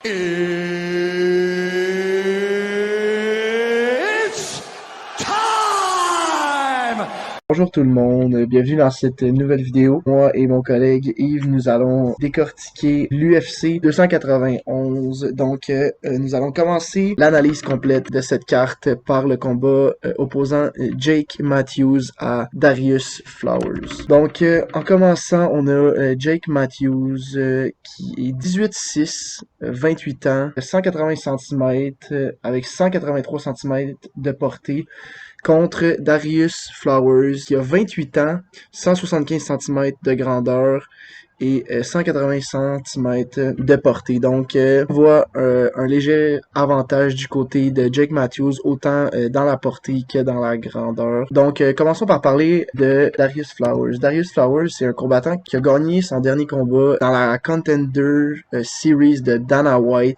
It's time! Bonjour tout le monde, bienvenue dans cette nouvelle vidéo. Moi et mon collègue Yves, nous allons décortiquer l'UFC 291. Donc, nous allons commencer l'analyse complète de cette carte par le combat opposant Jake Matthews à Darius Flowers. Donc, en commençant, on a Jake Matthews qui est 18'6", 28 ans, 180 cm avec 183 cm de portée, contre Darius Flowers, qui a 28 ans, 175 cm de grandeur et 180 cm de portée. Donc, on voit un léger avantage du côté de Jake Matthews, autant dans la portée que dans la grandeur. Donc, commençons par parler de Darius Flowers. Darius Flowers, c'est un combattant qui a gagné son dernier combat dans la Contender Series de Dana White.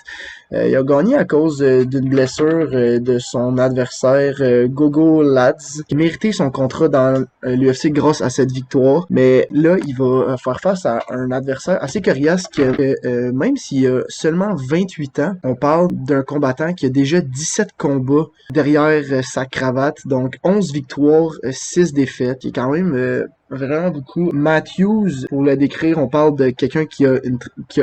Il a gagné à cause d'une blessure de son adversaire Gogo Lads, qui méritait son contrat dans l'UFC grâce à cette victoire. Mais là, il va faire face à un adversaire assez coriace que même s'il a seulement 28 ans, on parle d'un combattant qui a déjà 17 combats derrière sa cravate, donc 11 victoires, 6 défaites, qui est quand même vraiment beaucoup. Matthews, pour le décrire, on parle de quelqu'un qui a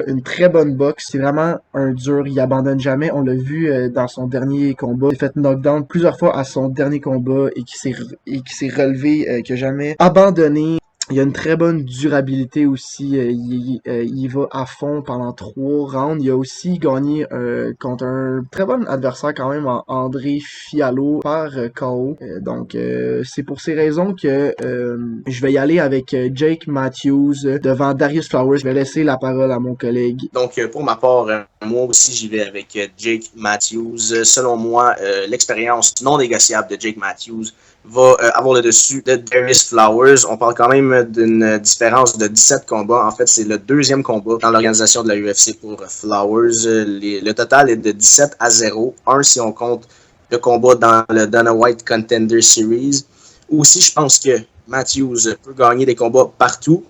une très bonne boxe. C'est vraiment un dur, il abandonne jamais. On l'a vu dans son dernier combat. Il a fait knockdown plusieurs fois à son dernier combat et qui s'est relevé, qui a jamais abandonné. Il a une très bonne durabilité aussi. Il va à fond pendant 3 rounds. Il a aussi gagné contre un très bon adversaire quand même, André Fiallo, par KO. Donc, c'est pour ces raisons que je vais y aller avec Jake Matthews devant Darius Flowers. Je vais laisser la parole à mon collègue. Donc, pour ma part, moi aussi, j'y vais avec Jake Matthews. Selon moi, l'expérience non négociable de Jake Matthews va avoir le dessus de Darius Flowers. On parle quand même d'une différence de 17 combats. En fait, c'est le deuxième combat dans l'organisation de la UFC pour Flowers. Le total est de 17-0. Un si on compte le combat dans le Dana White Contender Series. Aussi, je pense que Matthews peut gagner des combats partout,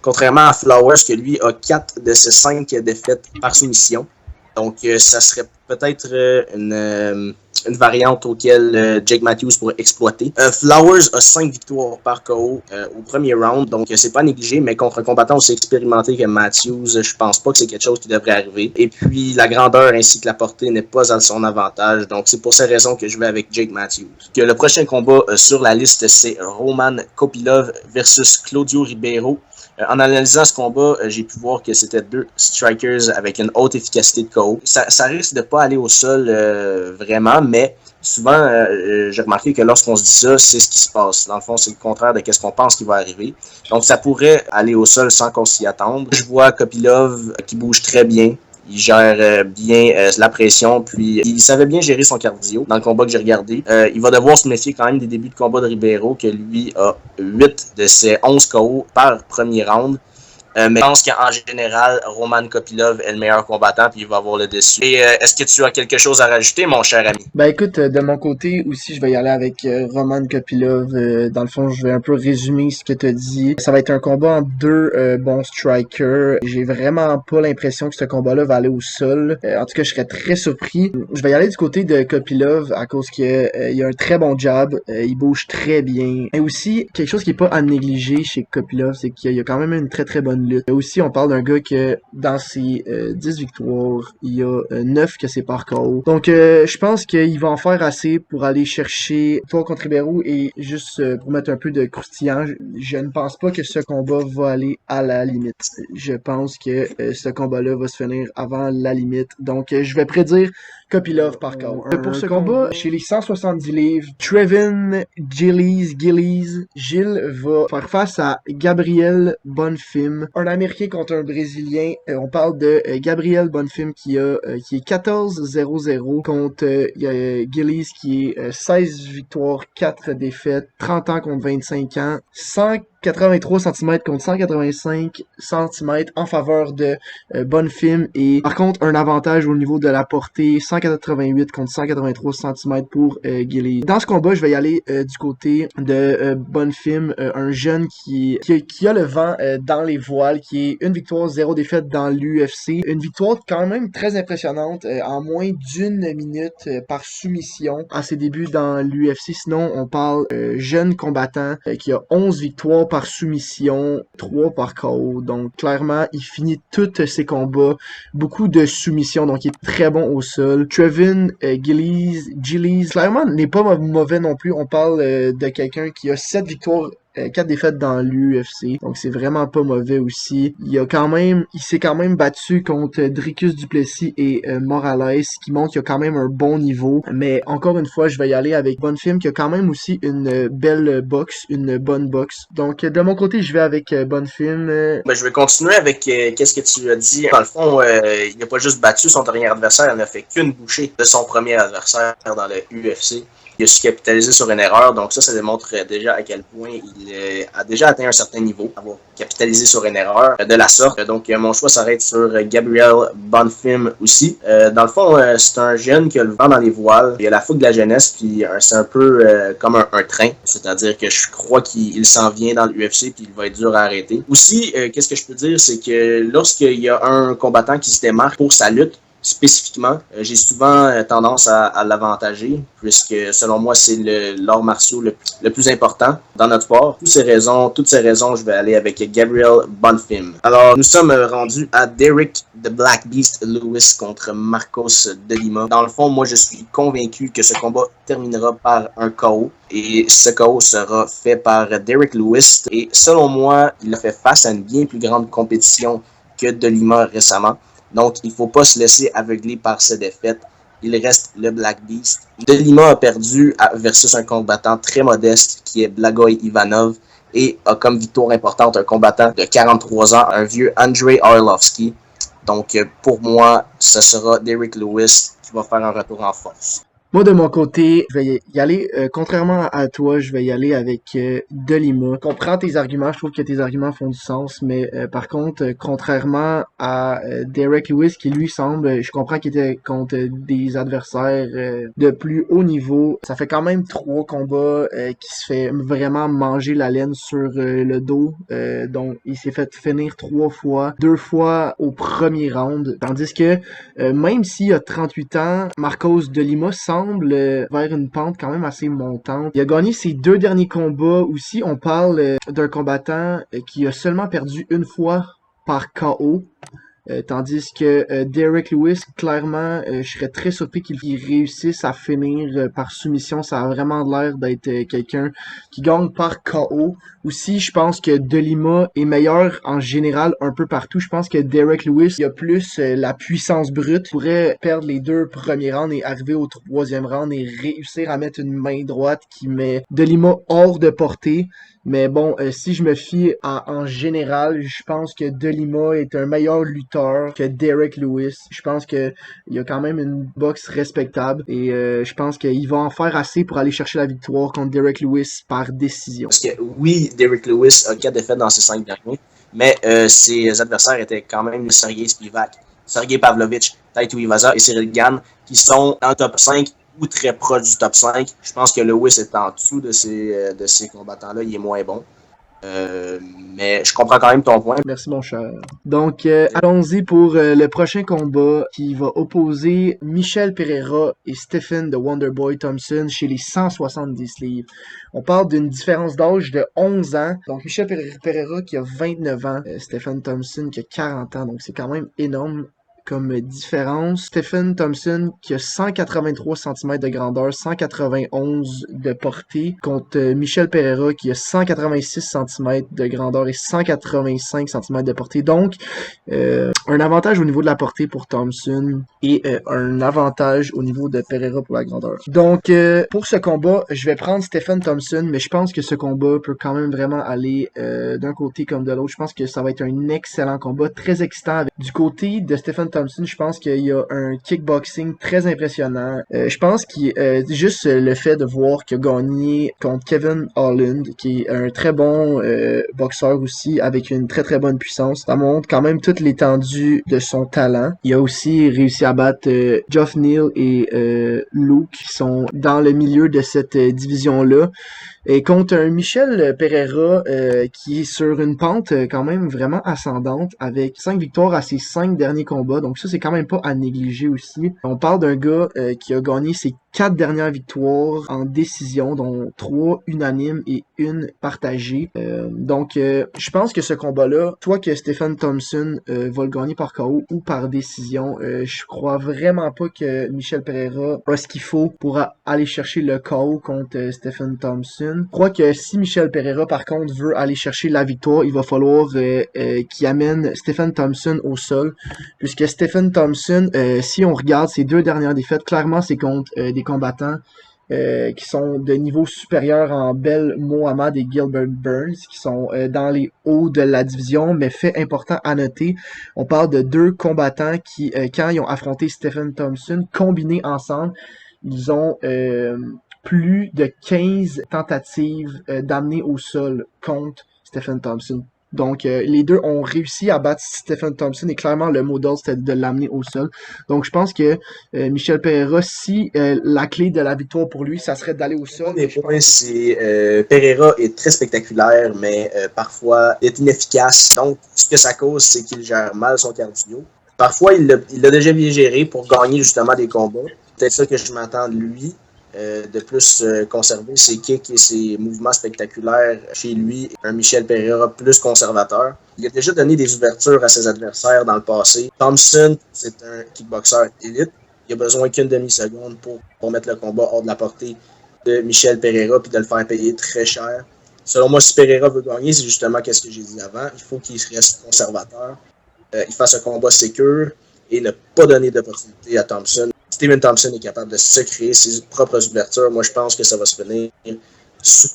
contrairement à Flowers, que lui a 4 de ses 5 défaites par soumission. Donc, ça serait peut-être une variante auquel Jake Matthews pourrait exploiter. Flowers a 5 victoires par KO au premier round, donc c'est pas négligé, mais contre un combattant aussi expérimenté que Matthews, je pense pas que c'est quelque chose qui devrait arriver. Et puis, la grandeur ainsi que la portée n'est pas à son avantage, donc c'est pour ces raisons que je vais avec Jake Matthews. Que le prochain combat sur la liste, c'est Roman Kopylov versus Claudio Ribeiro. En analysant ce combat, j'ai pu voir que c'était 2 strikers avec une haute efficacité de KO. Ça risque de pas aller au sol vraiment, mais souvent, j'ai remarqué que lorsqu'on se dit ça, c'est ce qui se passe. Dans le fond, c'est le contraire de ce qu'on pense qui va arriver. Donc, ça pourrait aller au sol sans qu'on s'y attende. Je vois Kopylov qui bouge très bien. Il gère bien la pression, puis il savait bien gérer son cardio dans le combat que j'ai regardé. Il va devoir se méfier quand même des débuts de combat de Ribeiro, que lui a 8 de ses 11 KO par premier round. Mais je pense qu'en général, Roman Kopylov est le meilleur combattant puis il va avoir le dessus. Et est-ce que tu as quelque chose à rajouter, mon cher ami? Ben écoute, de mon côté aussi, je vais y aller avec Roman Kopylov. Dans le fond, je vais un peu résumer ce que tu as dit. Ça va être un combat entre 2 bons strikers. J'ai vraiment pas l'impression que ce combat-là va aller au sol. En tout cas, je serais très surpris. Je vais y aller du côté de Kopylov à cause qu'il y a un très bon jab. Il bouge très bien. Et aussi, quelque chose qui est pas à négliger chez Kopylov, c'est qu'il y a quand même une très très bonne lutte. Aussi, on parle d'un gars que dans ses 10 victoires, il y a 9 que c'est par KO. Donc, je pense qu'il va en faire assez pour aller chercher victoire contre Ribeiro et juste pour mettre un peu de croustillant. Je ne pense pas que ce combat va aller à la limite. Je pense que ce combat-là va se finir avant la limite. Donc, je vais prédire Kopylov par KO. Pour ce combat, chez les 170 livres, Trevin Gilles va faire face à Gabriel Bonfim, un Américain contre un Brésilien. On parle de Gabriel Bonfim qui est 14-0-0 contre Gillies qui est 16 victoires, 4 défaites, 30 ans contre 25 ans, 100 83 cm contre 185 cm en faveur de Bonfim. Et par contre, un avantage au niveau de la portée, 188 contre 183 cm pour Gillies. Dans ce combat, je vais y aller du côté de Bonfim, un jeune qui a le vent dans les voiles, qui est une victoire, 0 défaite dans l'UFC. Une victoire quand même très impressionnante, en moins d'une minute par soumission à ses débuts dans l'UFC. Sinon, on parle jeune combattant qui a 11 victoires par soumission, 3 par KO. Donc, clairement, il finit tous ses combats. Beaucoup de soumissions, donc il est très bon au sol. Trevin Gillies, clairement, n'est pas mauvais non plus. On parle de quelqu'un qui a 7 victoires 4 défaites dans l'UFC, donc c'est vraiment pas mauvais aussi. Il s'est quand même battu contre Dricus du Plessis et Morales, qui montre qu'il a quand même un bon niveau. Mais encore une fois, je vais y aller avec Bonfim, qui a quand même aussi une belle boxe, une bonne boxe. Donc de mon côté, je vais avec Bonfim. Je vais continuer avec qu'est-ce que tu as dit. Dans le fond, il n'a pas juste battu son dernier adversaire, il n'a fait qu'une bouchée de son premier adversaire dans le UFC. Il a su capitaliser sur une erreur, donc ça démontre déjà à quel point il a déjà atteint un certain niveau, avoir capitalisé sur une erreur de la sorte. Donc mon choix s'arrête sur Gabriel Bonfim aussi. Dans le fond, c'est un jeune qui a le vent dans les voiles, il a la fougue de la jeunesse, puis c'est un peu comme un train, c'est-à-dire que je crois qu'il s'en vient dans l'UFC, puis il va être dur à arrêter. Aussi, qu'est-ce que je peux dire, c'est que lorsqu'il y a un combattant qui se démarque pour sa lutte, spécifiquement, j'ai souvent tendance à l'avantager, puisque selon moi, c'est l'art martial le plus important dans notre sport. Toutes ces raisons, je vais aller avec Gabriel Bonfim. Alors, nous sommes rendus à Derek the Black Beast Lewis contre Marcos de Lima. Dans le fond, moi, je suis convaincu que ce combat terminera par un KO. Et ce KO sera fait par Derek Lewis. Et selon moi, il a fait face à une bien plus grande compétition que de Lima récemment. Donc, il ne faut pas se laisser aveugler par ses défaites. Il reste le Black Beast. De Lima a perdu versus un combattant très modeste qui est Blagoy Ivanov et a comme victoire importante un combattant de 43 ans, un vieux Andrei Arlovski. Donc, pour moi, ce sera Derek Lewis qui va faire un retour en force. Moi, de mon côté, je vais y aller, contrairement à toi, je vais y aller avec De Lima. Je comprends tes arguments, je trouve que tes arguments font du sens, mais par contre, contrairement à Derek Lewis, qui lui semble, je comprends qu'il était contre des adversaires de plus haut niveau. Ça fait quand même 3 combats qui se fait vraiment manger la laine sur le dos. Donc, il s'est fait finir 3 fois, 2 fois au premier round. Tandis que, même s'il a 38 ans, Marcos de Lima semble vers une pente quand même assez montante. Il a gagné ses 2 derniers combats aussi. On parle d'un combattant qui a seulement perdu une fois par KO. Tandis que Derek Lewis, clairement, je serais très surpris qu'il réussisse à finir par soumission. Ça a vraiment l'air d'être quelqu'un qui gagne par KO. Aussi, je pense que De Lima est meilleur en général un peu partout. Je pense que Derek Lewis, il a plus la puissance brute. Il pourrait perdre les 2 premiers rounds et arriver au 3e round et réussir à mettre une main droite qui met De Lima hors de portée. Mais bon, si je me fie en général, je pense que De Lima est un meilleur lutteur que Derek Lewis. Je pense que il a quand même une boxe respectable et je pense qu'il va en faire assez pour aller chercher la victoire contre Derek Lewis par décision. Parce que oui, Derek Lewis a 4 défaites dans ses 5 derniers, mais ses adversaires étaient quand même Sergey Spivak, Sergey Pavlovich, Taito Iwaza et Cyril Gane, qui sont dans le top 5 ou très proche du top 5. Je pense que Lewis est en dessous de ces combattants-là. Il est moins bon. Mais je comprends quand même ton point. Merci mon cher. Donc, allons-y pour le prochain combat qui va opposer Michel Pereira et Stephen The Wonderboy Thompson chez les 170 livres. On parle d'une différence d'âge de 11 ans. Donc, Michel Pereira qui a 29 ans, Stephen Thompson qui a 40 ans. Donc, c'est quand même énorme comme différence. Stephen Thompson qui a 183 cm de grandeur, 191 de portée, contre Michel Pereira qui a 186 cm de grandeur et 185 cm de portée. Donc, un avantage au niveau de la portée pour Thompson et un avantage au niveau de Pereira pour la grandeur. Donc, pour ce combat, je vais prendre Stephen Thompson, mais je pense que ce combat peut quand même vraiment aller d'un côté comme de l'autre. Je pense que ça va être un excellent combat, très excitant. Du côté de Stephen Thompson, je pense qu'il a un kickboxing très impressionnant. Je pense qu'il juste le fait de voir qu'il a gagné contre Kevin Holland, qui est un très bon boxeur aussi, avec une très très bonne puissance. Ça montre quand même toute l'étendue de son talent. Il a aussi réussi à battre Geoff Neal et Luke, qui sont dans le milieu de cette division-là. Et contre un Michel Pereira qui est sur une pente quand même vraiment ascendante avec 5 victoires à ses 5 derniers combats. Donc ça, c'est quand même pas à négliger aussi. On parle d'un gars qui a gagné ses 4 dernières victoires en décision, dont 3 unanimes et 1 partagée. Donc je pense que ce combat-là, soit que Stephen Thompson va le gagner par KO ou par décision, je crois vraiment pas que Michel Pereira a ce qu'il faut pour aller chercher le KO contre Stephen Thompson. Je crois que si Michel Pereira, par contre, veut aller chercher la victoire, il va falloir qu'il amène Stephen Thompson au sol. Puisque Stephen Thompson, si on regarde ses 2 dernières défaites, clairement, c'est contre des combattants qui sont de niveau supérieur en Bell Mohamed et Gilbert Burns, qui sont dans les hauts de la division, mais fait important à noter, on parle de 2 combattants qui, quand ils ont affronté Stephen Thompson, combinés ensemble, ils ont plus de 15 tentatives d'amener au sol contre Stephen Thompson. Donc, les deux ont réussi à battre Stephen Thompson et clairement, le modèle, c'était de l'amener au sol. Donc, je pense que Michel Pereira, si la clé de la victoire pour lui, ça serait d'aller au sol. Des points, c'est Pereira est très spectaculaire, mais parfois il est inefficace. Donc, ce que ça cause, c'est qu'il gère mal son cardio. Parfois, il l'a déjà bien géré pour gagner justement des combats. Peut-être ça que je m'attends de lui. De plus conserver ses kicks et ses mouvements spectaculaires chez lui, un Michel Pereira plus conservateur. Il a déjà donné des ouvertures à ses adversaires dans le passé. Thompson, c'est un kickboxer élite. Il a besoin qu'une demi-seconde pour mettre le combat hors de la portée de Michel Pereira puis de le faire payer très cher. Selon moi, si Pereira veut gagner, c'est justement ce que j'ai dit avant. Il faut qu'il reste conservateur. Il fasse un combat sécure et ne pas donner d'opportunité à Thompson. Stephen Thompson est capable de se créer ses propres ouvertures. Moi, je pense que ça va se finir,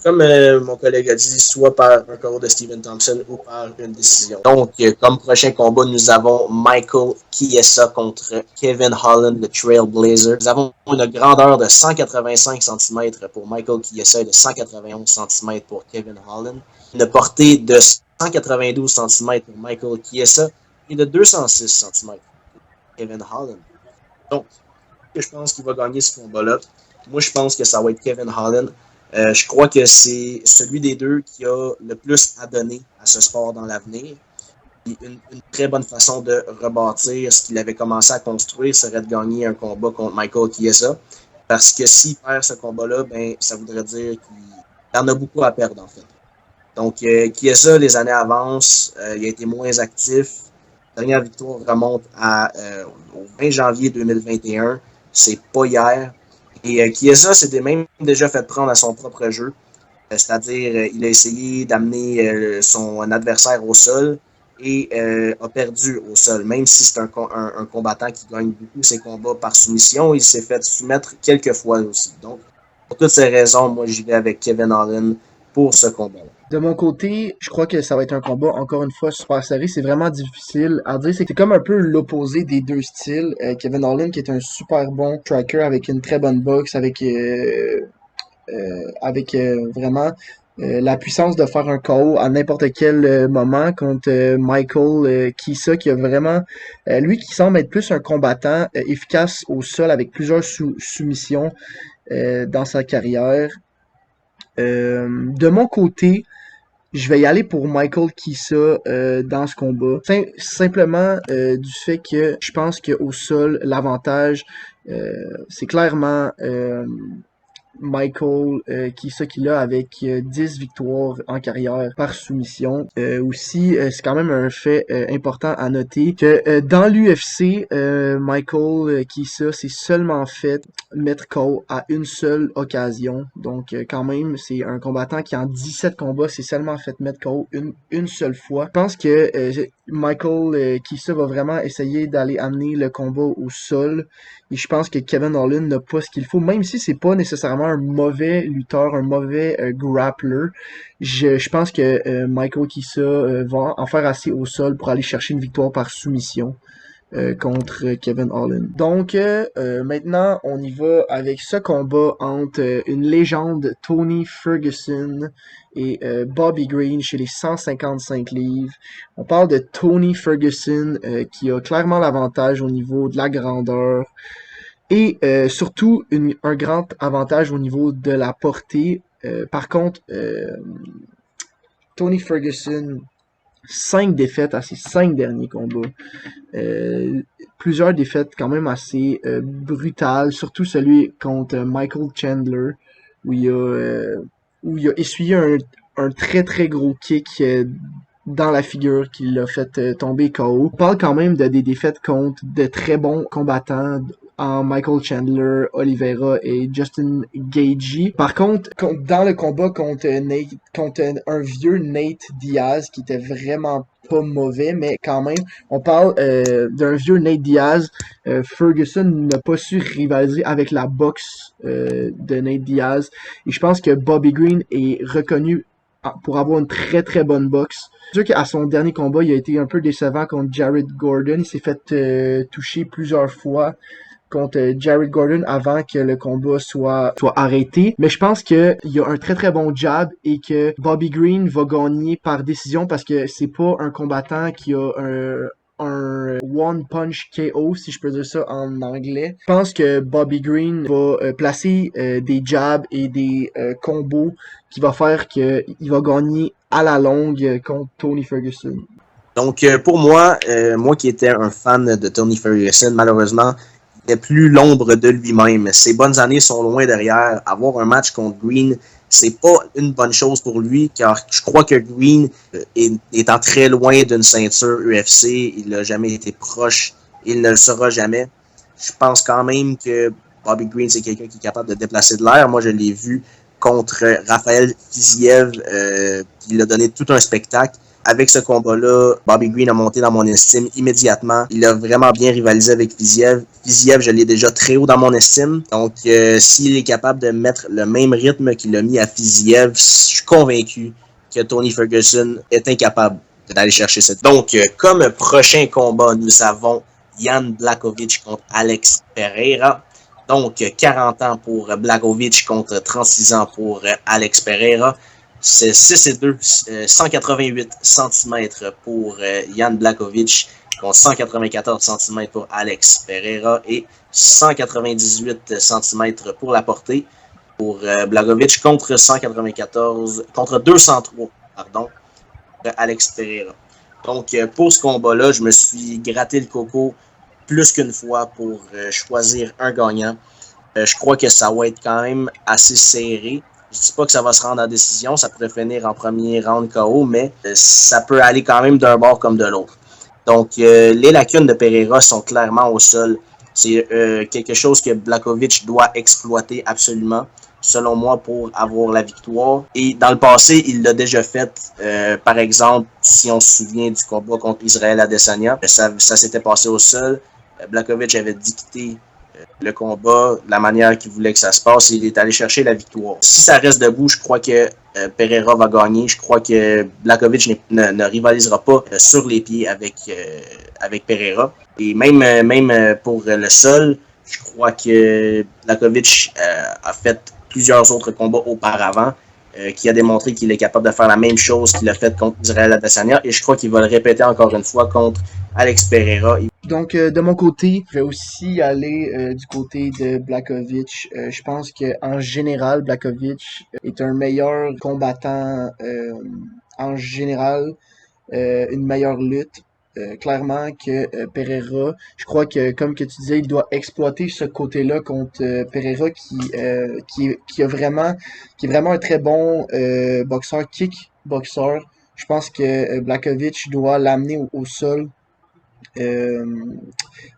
comme mon collègue a dit, soit par un KO de Stephen Thompson ou par une décision. Donc, comme prochain combat, nous avons Michael Chiesa contre Kevin Holland, le Trailblazer. Nous avons une grandeur de 185 cm pour Michael Chiesa et de 191 cm pour Kevin Holland. Une portée de 192 cm pour Michael Chiesa et de 206 cm pour Kevin Holland. Donc, je pense qu'il va gagner ce combat-là. Moi, je pense que ça va être Kevin Holland. Je crois que c'est celui des deux qui a le plus à donner à ce sport dans l'avenir. Une très bonne façon de rebâtir ce qu'il avait commencé à construire serait de gagner un combat contre Michael Chiesa. Parce que s'il perd ce combat-là, ben, ça voudrait dire qu'il en a beaucoup à perdre, en fait. Donc, Chiesa, les années avancent. Il a été moins actif. La dernière victoire remonte au 20 janvier 2021. C'est pas hier. Et Chiesa s'est même déjà fait prendre à son propre jeu. C'est-à-dire, il a essayé d'amener son adversaire au sol et a perdu au sol. Même si c'est un combattant qui gagne beaucoup ses combats par soumission, il s'est fait soumettre quelques fois aussi. Donc, pour toutes ces raisons, moi, j'y vais avec Kevin Holland pour ce combat-là. De mon côté, je crois que ça va être un combat, encore une fois, super serré. C'est vraiment difficile à dire. C'est comme un peu l'opposé des deux styles. Kevin Holland, qui est un super bon striker avec une très bonne boxe, avec vraiment la puissance de faire un KO à n'importe quel moment contre Michael Chiesa, qui a vraiment... lui qui semble être plus un combattant efficace au sol avec plusieurs soumissions dans sa carrière. De mon côté, je vais y aller pour Michael Chiesa dans ce combat. Simplement du fait que je pense qu'au sol, l'avantage, c'est clairement Michael Chiesa qu'il a avec 10 victoires en carrière par soumission. Aussi, c'est quand même un fait important à noter que dans l'UFC, Michael Chiesa s'est seulement fait mettre KO à une seule occasion. Donc quand même, c'est un combattant qui en 17 combats s'est seulement fait mettre KO une seule fois. Je pense que Michael Chiesa va vraiment essayer d'aller amener le combat au sol. Et je pense que Kevin Holland n'a pas ce qu'il faut, même si c'est pas nécessairement un mauvais lutteur, un mauvais grappler. Je pense que Michael Chiesa va en faire assez au sol pour aller chercher une victoire par soumission. contre Kevin Holland. Donc maintenant on y va avec ce combat entre une légende Tony Ferguson et Bobby Green chez les 155 livres. On parle de Tony Ferguson qui a clairement l'avantage au niveau de la grandeur et surtout un grand avantage au niveau de la portée. Par contre, Tony Ferguson 5 défaites à ses 5 derniers combats. Plusieurs défaites quand même assez brutales, surtout celui contre Michael Chandler, où il a essuyé un très très gros kick dans la figure qui l'a fait tomber KO. On parle quand même de des défaites contre de très bons combattants en Michael Chandler, Oliveira et Justin Gaethje. Par contre, dans le combat contre un vieux Nate Diaz qui était vraiment pas mauvais, mais quand même, on parle d'un vieux Nate Diaz. Ferguson n'a pas su rivaliser avec la boxe de Nate Diaz. Et je pense que Bobby Green est reconnu pour avoir une très très bonne boxe. C'est sûr qu'à son dernier combat, il a été un peu décevant contre Jared Gordon. Il s'est fait toucher plusieurs fois contre Jared Gordon avant que le combat soit arrêté. Mais je pense qu'il y a un très très bon jab et que Bobby Green va gagner par décision parce que c'est pas un combattant qui a un one punch KO, si je peux dire ça en anglais. Je pense que Bobby Green va placer des jabs et des combos qui va faire qu'il va gagner à la longue contre Tony Ferguson. Donc pour moi qui étais un fan de Tony Ferguson, malheureusement, il n'est plus l'ombre de lui-même. Ses bonnes années sont loin derrière. Avoir un match contre Green, c'est pas une bonne chose pour lui, car je crois que Green, étant très loin d'une ceinture UFC, il n'a jamais été proche, il ne le sera jamais. Je pense quand même que Bobby Green, c'est quelqu'un qui est capable de déplacer de l'air. Moi, je l'ai vu contre Raphaël Fiziev, qui a donné tout un spectacle. Avec ce combat-là, Bobby Green a monté dans mon estime immédiatement. Il a vraiment bien rivalisé avec Fiziev. Fiziev, je l'ai déjà très haut dans mon estime. Donc, s'il est capable de mettre le même rythme qu'il a mis à Fiziev, je suis convaincu que Tony Ferguson est incapable d'aller chercher cette. Donc, comme prochain combat, nous avons Jan Blachowicz contre Alex Pereira. Donc, 40 ans pour Blachowicz contre 36 ans pour Alex Pereira. C'est 6-2, 188 cm pour Jan Blachowicz contre 194 cm pour Alex Pereira et 198 cm pour la portée pour Blachowicz contre 203 pour Alex Pereira. Donc pour ce combat-là, je me suis gratté le coco plus qu'une fois pour choisir un gagnant. Je crois que ça va être quand même assez serré. Je dis pas que ça va se rendre en décision, ça pourrait finir en premier round KO, mais ça peut aller quand même d'un bord comme de l'autre. Donc, les lacunes de Pereira sont clairement au sol. C'est quelque chose que Blachowicz doit exploiter absolument, selon moi, pour avoir la victoire. Et dans le passé, il l'a déjà fait. Par exemple, si on se souvient du combat contre Israël Adesanya, ça s'était passé au sol. Blachowicz avait dicté le combat, la manière qu'il voulait que ça se passe, il est allé chercher la victoire. Si ça reste debout, je crois que Pereira va gagner. Je crois que Blachowicz ne rivalisera pas sur les pieds avec Pereira. Et même pour le sol, je crois que Blachowicz a fait plusieurs autres combats auparavant, qui a démontré qu'il est capable de faire la même chose qu'il a fait contre Israël Adesanya. Et je crois qu'il va le répéter encore une fois contre Alex Pereira. Donc, de mon côté, je vais aussi aller du côté de Blachowicz. Je pense qu'en général, Blachowicz est un meilleur combattant en général, une meilleure lutte. Clairement que Pereira, je crois que comme que tu disais, il doit exploiter ce côté-là contre Pereira qui est vraiment un très bon kickboxeur. Je pense que Blachowicz doit l'amener au sol.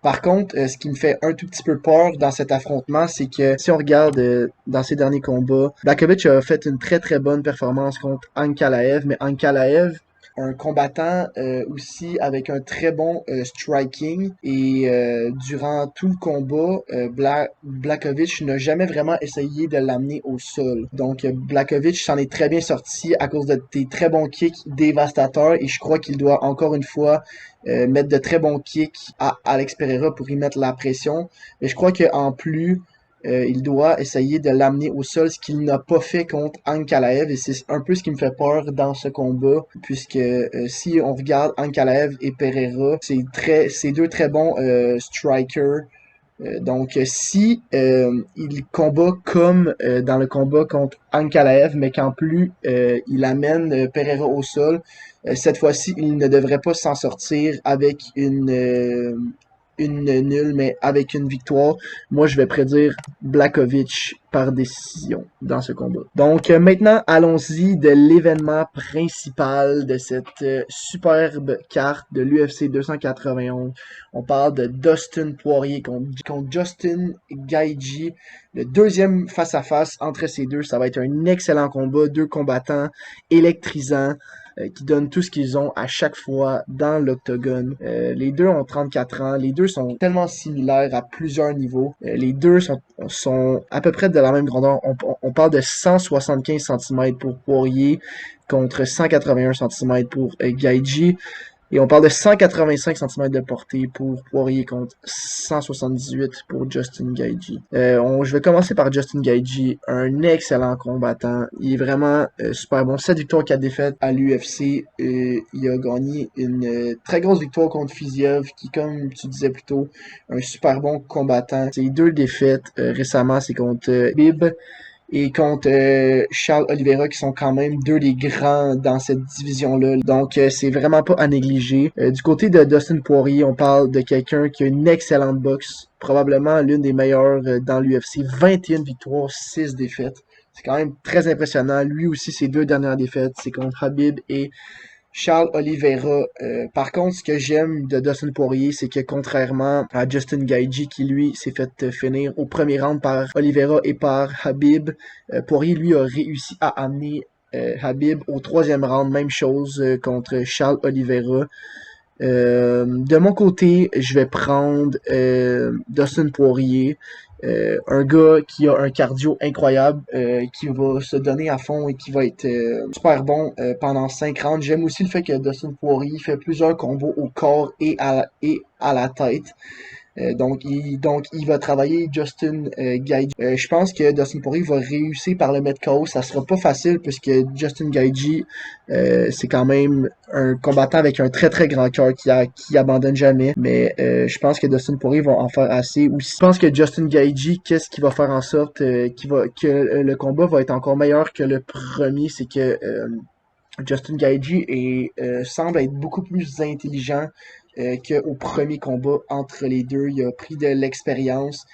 Par contre, ce qui me fait un tout petit peu peur dans cet affrontement, c'est que si on regarde dans ses derniers combats, Blachowicz a fait une très très bonne performance contre Ankalaev, mais Ankalaev un combattant aussi avec un très bon striking et durant tout le combat, Blachowicz n'a jamais vraiment essayé de l'amener au sol. Donc Blachowicz s'en est très bien sorti à cause de des très bons kicks dévastateurs et je crois qu'il doit encore une fois mettre de très bons kicks à Alex Pereira pour y mettre la pression. Mais je crois qu'en plus, il doit essayer de l'amener au sol, ce qu'il n'a pas fait contre Ankalaev, et c'est un peu ce qui me fait peur dans ce combat, puisque si on regarde Ankalaev et Pereira, c'est deux très bons strikers. Donc, si il combat comme dans le combat contre Ankalaev, mais qu'en plus il amène Pereira au sol, cette fois-ci, il ne devrait pas s'en sortir avec une nulle, mais avec une victoire. Moi, je vais prédire Blachowicz par décision dans ce combat. Donc, maintenant, allons-y de l'événement principal de cette superbe carte de l'UFC 291. On parle de Dustin Poirier contre Justin Gaethje. Le deuxième face-à-face entre ces deux, ça va être un excellent combat. Deux combattants électrisants qui donnent tout ce qu'ils ont à chaque fois dans l'octogone. Les deux ont 34 ans. Les deux sont tellement similaires à plusieurs niveaux. Les deux sont à peu près de la même grandeur. On parle de 175 cm pour Poirier contre 181 cm pour Gaethje. Et on parle de 185 cm de portée pour Poirier contre 178 pour Justin Gaethje. Je vais commencer par Justin Gaethje, un excellent combattant. Il est vraiment super bon. 7 victoires, 4 défaites à l'UFC. Il a gagné une très grosse victoire contre Fiziev, qui, comme tu disais plus tôt, un super bon combattant. Ses deux défaites récemment, c'est contre Bib et contre Charles Oliveira, qui sont quand même deux des grands dans cette division-là. Donc, c'est vraiment pas à négliger. Du côté de Dustin Poirier, on parle de quelqu'un qui a une excellente boxe, probablement l'une des meilleures dans l'UFC. 21 victoires, 6 défaites. C'est quand même très impressionnant. Lui aussi, ses deux dernières défaites, c'est contre Khabib et Charles Oliveira. Par contre, ce que j'aime de Dustin Poirier, c'est que contrairement à Justin Gaethje, qui lui s'est fait finir au premier round par Oliveira et par Khabib, Poirier lui a réussi à amener Khabib au troisième round. Même chose contre Charles Oliveira. De mon côté, je vais prendre Dustin Poirier. Un gars qui a un cardio incroyable, qui va se donner à fond et qui va être super bon pendant 5 rounds. J'aime aussi le fait que Dustin Poirier fait plusieurs combos au corps et à la tête. Donc, il va travailler Justin Gaethje. Je pense que Dustin Poirier va réussir par le mettre KO. Ça sera pas facile puisque Justin Gaethje, c'est quand même un combattant avec un très très grand cœur qui abandonne jamais. Mais je pense que Dustin Poirier va en faire assez. Aussi, je pense que Justin Gaethje, qu'est-ce qui va faire en sorte que le combat va être encore meilleur que le premier, c'est que Justin Gaethje semble être beaucoup plus intelligent qu'au premier combat entre les deux. Il a pris de l'expérience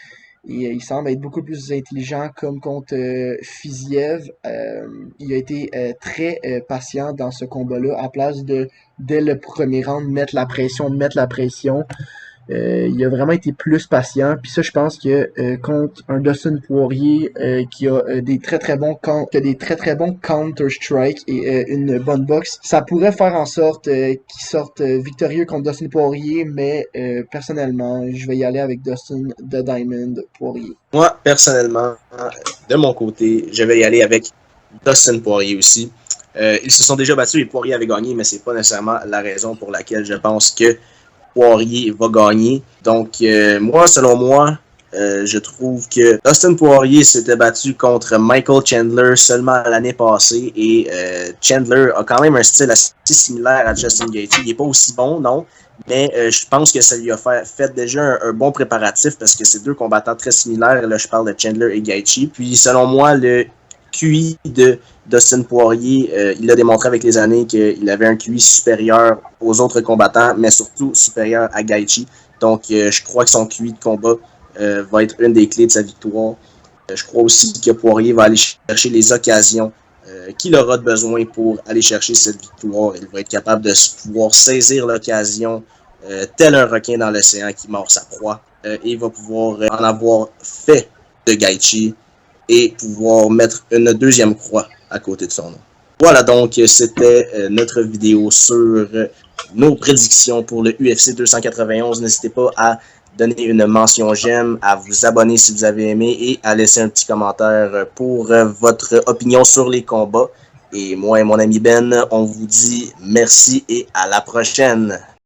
et il semble être beaucoup plus intelligent comme contre Fiziev. Il a été très patient dans ce combat-là à place de, dès le premier round, mettre la pression. Il a vraiment été plus patient. Puis ça, je pense que contre un Dustin Poirier qui a des très très bons counter-strike et une bonne boxe, ça pourrait faire en sorte qu'il sorte victorieux contre Dustin Poirier, mais personnellement, je vais y aller avec Dustin The Diamond Poirier. Moi, personnellement, de mon côté, je vais y aller avec Dustin Poirier aussi. Ils se sont déjà battus et Poirier avait gagné, mais c'est pas nécessairement la raison pour laquelle je pense que Poirier va gagner. Donc, moi, selon moi, je trouve que Dustin Poirier s'était battu contre Michael Chandler seulement l'année passée et Chandler a quand même un style assez similaire à Justin Gaethje. Il n'est pas aussi bon, non, mais je pense que ça lui a fait déjà un bon préparatif parce que c'est deux combattants très similaires. Là, je parle de Chandler et Gaethje. Puis, selon moi, le QI de Dustin Poirier, il a démontré avec les années qu'il avait un QI supérieur aux autres combattants, mais surtout supérieur à Gaethje. Donc, je crois que son QI de combat va être une des clés de sa victoire. Je crois aussi que Poirier va aller chercher les occasions qu'il aura besoin pour aller chercher cette victoire. Il va être capable de pouvoir saisir l'occasion tel un requin dans l'océan qui mord sa proie. Et il va pouvoir en avoir fait de Gaethje et pouvoir mettre une deuxième croix à côté de son nom. Voilà, donc c'était notre vidéo sur nos prédictions pour le UFC 291. N'hésitez pas à donner une mention j'aime, à vous abonner si vous avez aimé et à laisser un petit commentaire pour votre opinion sur les combats. Et moi et mon ami Ben, on vous dit merci et à la prochaine.